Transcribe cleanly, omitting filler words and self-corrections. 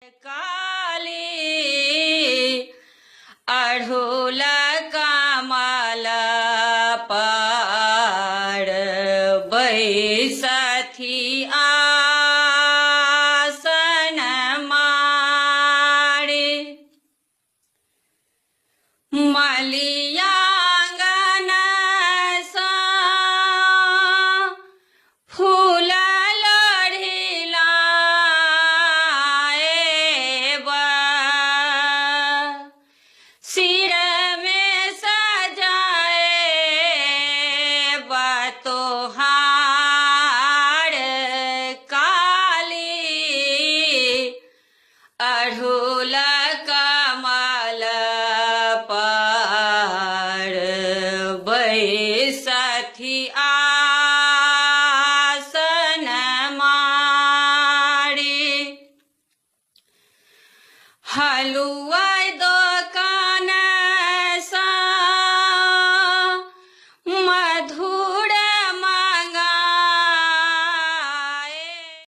काली अढ़ोल कमल पार बैसथी आसन मारे मलियांगन सा फूल सिर में सजाए बतोहार काली अढ़ोल कमल पार बैसथी आसन मारे हलुआ